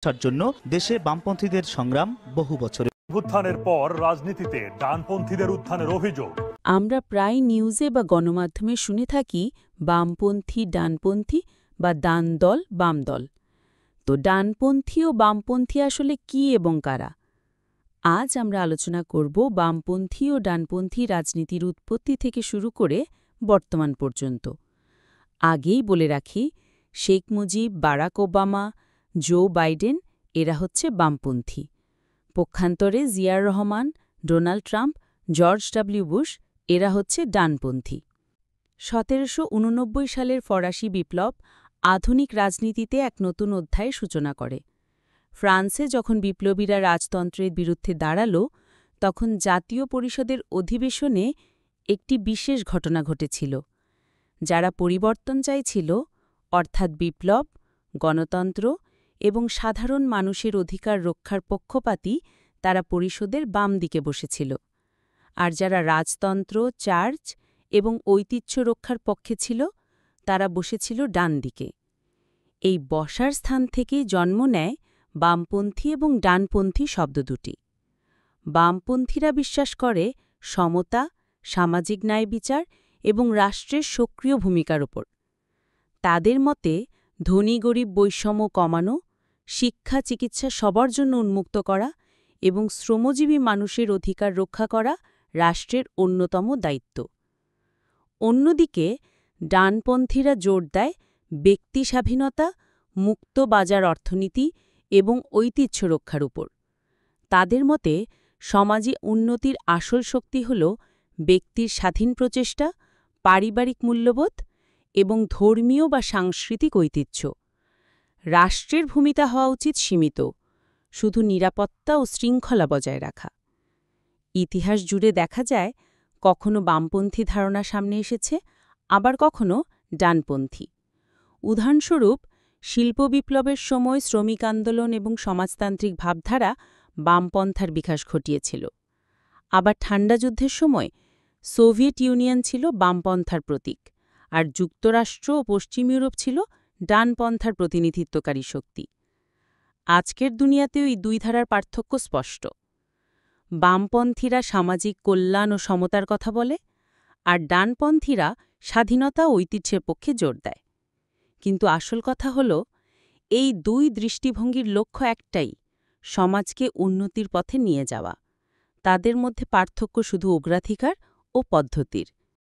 জন্য দেশে বামপন্থীদের সংগ্রাম বহু বছরের। অভ্যুত্থানের পর রাজনীতিতে ডানপন্থীদের উত্থানের অভিযোগ। আমরা প্রায় নিউজে বা গণমাধ্যমে শুনে থাকি বামপন্থী ডানপন্থী বা ডান দল বাম দল। তো ডানপন্থী ও বামপন্থী আসলে কি এবং কারা? আজ আমরা আলোচনা করব বামপন্থী ও ডানপন্থী রাজনীতির উৎপত্তি থেকে শুরু করে বর্তমান পর্যন্ত। আগেই বলে রাখি, Sheikh Mujib, Barack Obama, Joe Biden এরা হচ্ছে বামপন্থী। পক্ষান্তরে Ziaur Rahman, Donald Trump, George W Bush এরা হচ্ছে ডানপন্থী। ১৭৮৯ সালের ফরাসি বিপ্লব আধুনিক রাজনীতিতে এক নতুন অধ্যায়ের সূচনা করে। ফ্রান্সে যখন বিপ্লবীরা রাজতন্ত্রের বিরুদ্ধে দাঁড়াল, তখন জাতীয় পরিষদের অধিবেশনে একটি বিশেষ ঘটনা ঘটেছিল। যারা পরিবর্তন চাইছিল, অর্থাৎ বিপ্লব, গণতন্ত্র এবং সাধারণ মানুষের অধিকার রক্ষার পক্ষপাতী, তারা পরিষদের বাম দিকে বসেছিল। আর যারা রাজতন্ত্র, চার্চ এবং ঐতিহ্য রক্ষার পক্ষে ছিল, তারা বসেছিল ডান দিকে। এই বসার স্থান থেকেই জন্ম নেয় বামপন্থী এবং ডানপন্থী শব্দ দুটি। বামপন্থীরা বিশ্বাস করে সমতা, সামাজিক ন্যায় বিচার এবং রাষ্ট্রের সক্রিয় ভূমিকার ওপর। তাদের মতে ধনী গরিব বৈষম্য কমানো, শিক্ষা চিকিৎসা সবার জন্য উন্মুক্ত করা এবং শ্রমজীবী মানুষের অধিকার রক্ষা করা রাষ্ট্রের অন্যতম দায়িত্ব। অন্যদিকে ডানপন্থীরা জোর দেয় ব্যক্তি স্বাধীনতা, মুক্ত বাজার অর্থনীতি এবং ঐতিহ্য রক্ষার উপর। তাদের মতে সমাজে উন্নতির আসল শক্তি হল ব্যক্তির স্বাধীন প্রচেষ্টা, পারিবারিক মূল্যবোধ এবং ধর্মীয় বা সাংস্কৃতিক ঐতিহ্য। রাষ্ট্রের ভূমিকা হওয়া উচিত সীমিত, শুধু নিরাপত্তা ও শৃঙ্খলা বজায় রাখা। ইতিহাস জুড়ে দেখা যায় কখনো বামপন্থী ধারণা সামনে এসেছে, আবার কখনো ডানপন্থী। উদাহরণস্বরূপ, শিল্প বিপ্লবের সময় শ্রমিক আন্দোলন এবং সমাজতান্ত্রিক ভাবধারা বামপন্থার বিকাশ ঘটিয়েছিল। আবার ঠান্ডা যুদ্ধের সময় সোভিয়েত ইউনিয়ন ছিল বামপন্থার প্রতীক, আর যুক্তরাষ্ট্র ও পশ্চিম ইউরোপ ছিল ডানপন্থার প্রতিনিধিত্বকারী শক্তি। আজকের দুনিয়াতেও এই দুই ধারার পার্থক্য স্পষ্ট। বামপন্থীরা সামাজিক কল্যাণ ও সমতার কথা বলে, আর ডানপন্থীরা স্বাধীনতা ও ঐতিহ্যের পক্ষে জোর দেয়। কিন্তু আসল কথা হল, এই দুই দৃষ্টিভঙ্গির লক্ষ্য একটাই, সমাজকে উন্নতির পথে নিয়ে যাওয়া। তাদের মধ্যে পার্থক্য শুধু অগ্রাধিকার ও পদ্ধতির।